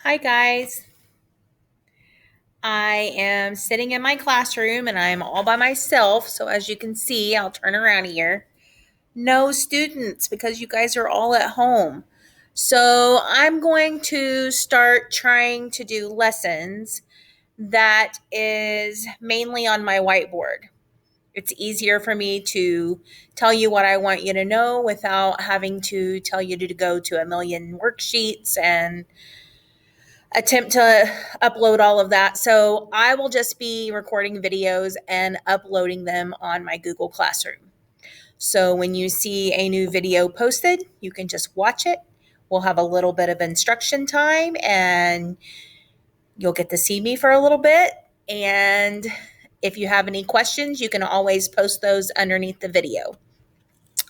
Hi, guys. I am sitting in my classroom and I'm all by myself. So, as you can see, I'll turn around here. No students because you guys are all at home. So, I'm going to start trying to do lessons that is mainly on my whiteboard. It's easier for me to tell you what I want you to know without having to tell you to go to a million worksheets and attempt to upload all of that. So I will just be recording videos and uploading them on my Google Classroom. So when you see a new video posted, you can just watch it. We'll have a little bit of instruction time and you'll get to see me for a little bit. And if you have any questions, you can always post those underneath the video.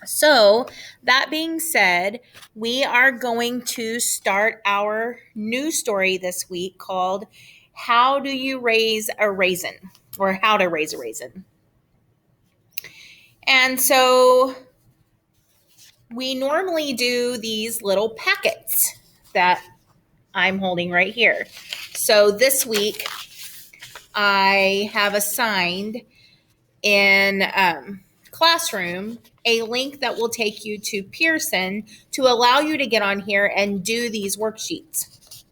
So, that being said, we are going to start our new story this week called How Do You Raise a Raisin? Or How to Raise a Raisin. And so, we normally do these little packets that I'm holding right here. So, this week, I have assigned in Classroom a link that will take you to Pearson to allow you to get on here and do these worksheets.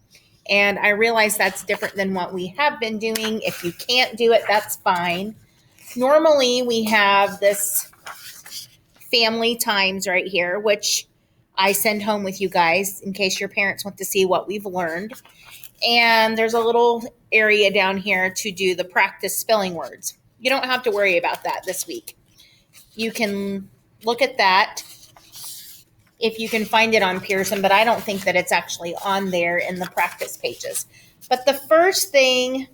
And I realize that's different than what we have been doing. If you can't do it, that's fine. Normally, we have this family times right here, which I send home with you guys in case your parents want to see what we've learned. And there's a little area down here to do the practice spelling words. You don't have to worry about that this week. You can look at that if you can find it on Pearson, but I don't think that it's actually on there in the practice pages. But the first thing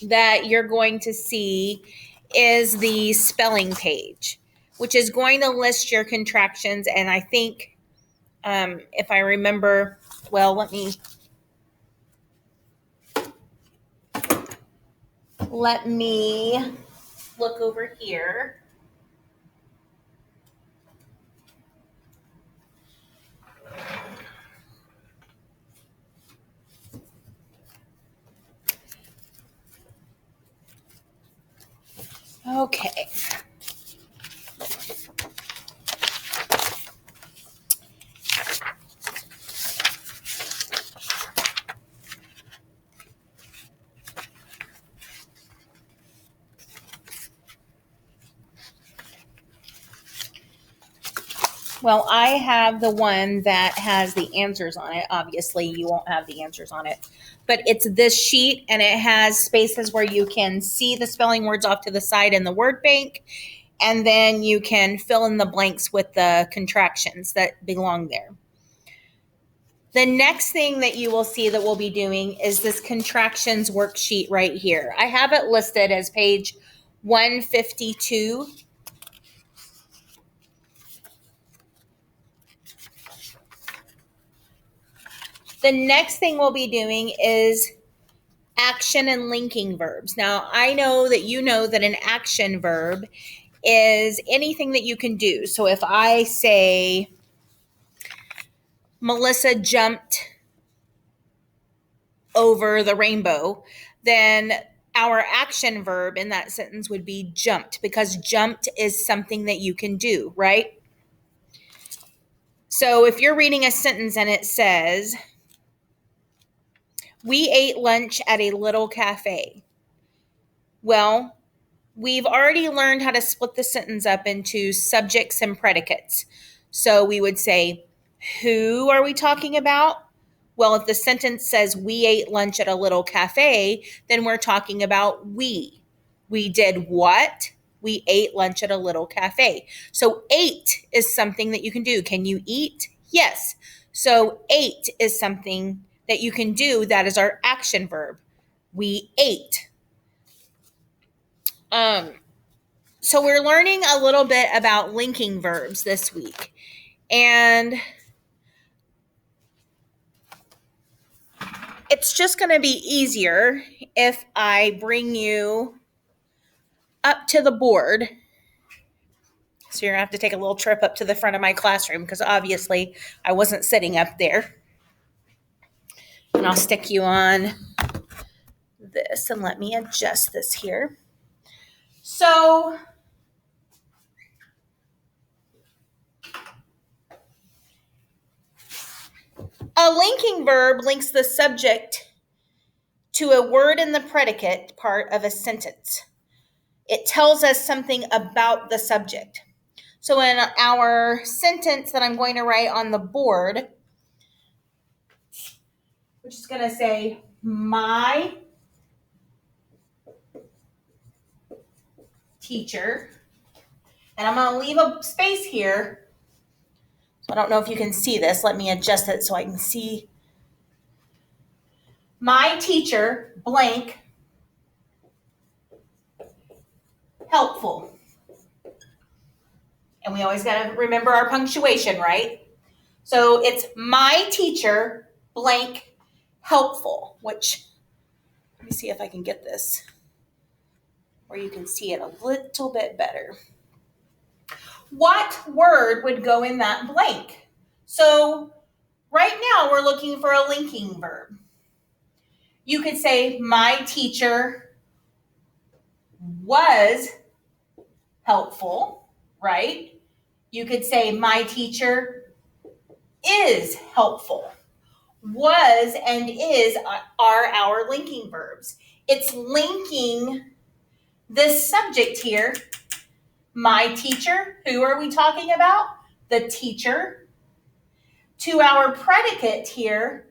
that you're going to see is the spelling page, which is going to list your contractions. And I think, if I remember, well, let me look over here. Okay. Well, I have the one that has the answers on it. Obviously, you won't have the answers on it. But it's this sheet and it has spaces where you can see the spelling words off to the side in the word bank. And then you can fill in the blanks with the contractions that belong there. The next thing that you will see that we'll be doing is this contractions worksheet right here. I have it listed as page 152. The next thing we'll be doing is action and linking verbs. Now, I know that you know that an action verb is anything that you can do. So if I say, Melissa jumped over the rainbow, then our action verb in that sentence would be jumped, because jumped is something that you can do, right? So if you're reading a sentence and it says, we ate lunch at a little cafe. Well, we've already learned how to split the sentence up into subjects and predicates. So we would say, who are we talking about? Well, if the sentence says we ate lunch at a little cafe, then we're talking about we. We did what? We ate lunch at a little cafe. So ate is something that you can do. Can you eat? Yes. So ate is something that you can do. That is our action verb. We ate. So we're learning a little bit about linking verbs this week. And it's just going to be easier if I bring you up to the board. So you're going to have to take a little trip up to the front of my classroom because obviously I wasn't sitting up there. And I'll stick you on this and let me adjust this here. So a linking verb links the subject to a word in the predicate part of a sentence. It tells us something about the subject. So in our sentence that I'm going to write on the board, which is going to say, my teacher, and I'm going to leave a space here. So I don't know if you can see this. Let me adjust it so I can see. My teacher, blank, helpful. And we always got to remember our punctuation, right? So it's my teacher, blank, helpful, which, let me see if I can get this where you can see it a little bit better. What word would go in that blank? So right now we're looking for a linking verb. You could say, my teacher was helpful, right? You could say, my teacher is helpful. Was and is are our linking verbs. It's linking this subject here, my teacher. Who are we talking about? The teacher. To our predicate here,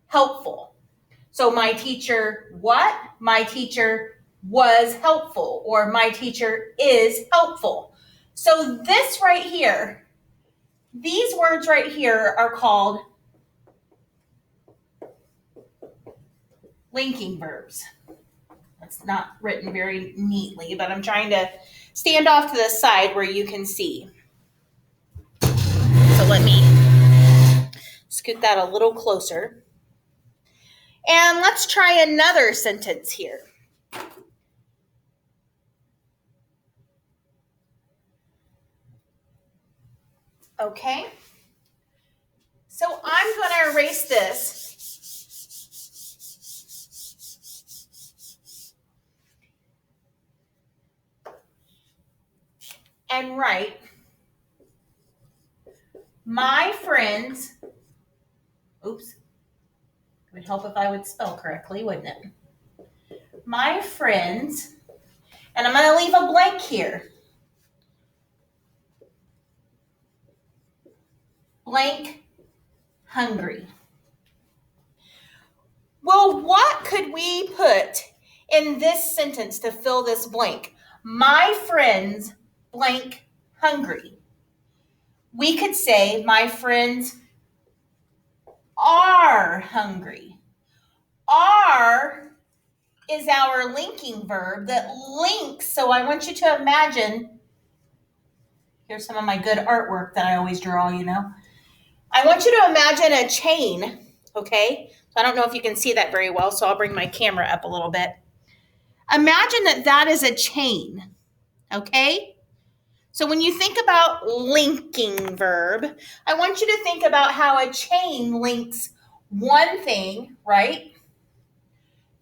helpful. So my teacher what? My teacher was helpful, or my teacher is helpful. So this right here, these words right here are called linking verbs. It's not written very neatly, but I'm trying to stand off to the side where you can see. So let me scoot that a little closer. And let's try another sentence here. Okay. So I'm going to erase this. And write, my friends, oops, it would help if I would spell correctly, wouldn't it? My friends, and I'm going to leave a blank here. Blank, hungry. Well, what could we put in this sentence to fill this blank? My friends, blank, hungry. We could say, my friends are hungry. Are is our linking verb that links. So I want you to imagine, here's some of my good artwork that I always draw, you know. I want you to imagine a chain, okay? So I don't know if you can see that very well, so I'll bring my camera up a little bit. Imagine that that is a chain, okay? So when you think about linking verb, I want you to think about how a chain links one thing, right,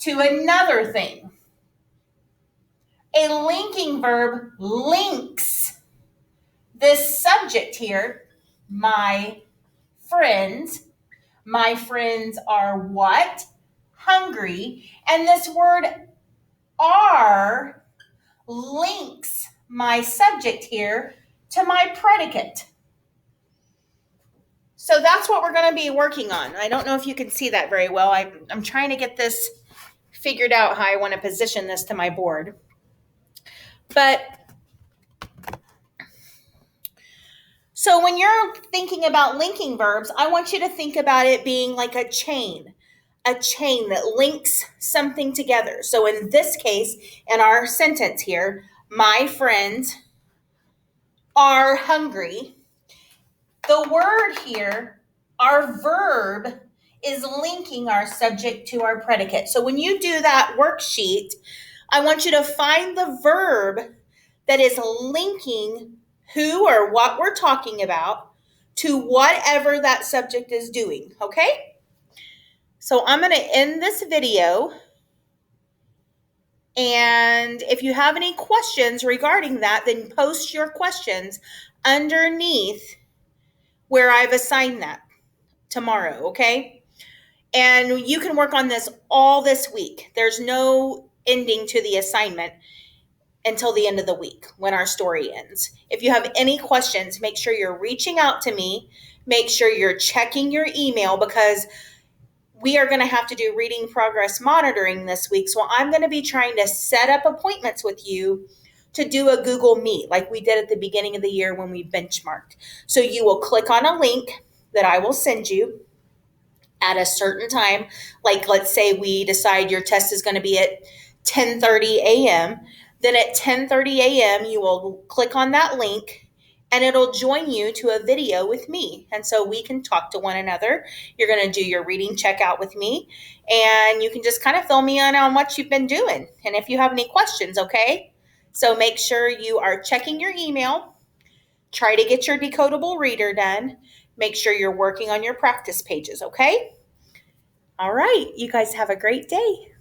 to another thing. A linking verb links this subject here, my friends. My friends are what? Hungry. And this word are links my subject here to my predicate. So that's what we're going to be working on. I don't know if you can see that very well. I'm trying to get this figured out how I want to position this to my board. But so when you're thinking about linking verbs, I want you to think about it being like a chain that links something together. So in this case, in our sentence here, my friends are hungry. The word here, our verb, is linking our subject to our predicate. So when you do that worksheet, I want you to find the verb that is linking who or what we're talking about to whatever that subject is doing, okay? So I'm going to end this video. And if you have any questions regarding that, then post your questions underneath where I've assigned that tomorrow, okay? And you can work on this all this week. There's no ending to the assignment until the end of the week when our story ends. If you have any questions, make sure you're reaching out to me. Make sure you're checking your email because we are going to have to do reading progress monitoring this week. So I'm going to be trying to set up appointments with you to do a Google Meet like we did at the beginning of the year when we benchmarked. So you will click on a link that I will send you at a certain time. Like let's say we decide your test is going to be at 10:30 a.m. Then at 10:30 a.m. you will click on that link and it'll join you to a video with me. And so we can talk to one another. You're going to do your reading checkout with me and you can just kind of fill me in on what you've been doing and if you have any questions, okay? So make sure you are checking your email. Try to get your decodable reader done. Make sure you're working on your practice pages, okay? All right. You guys have a great day.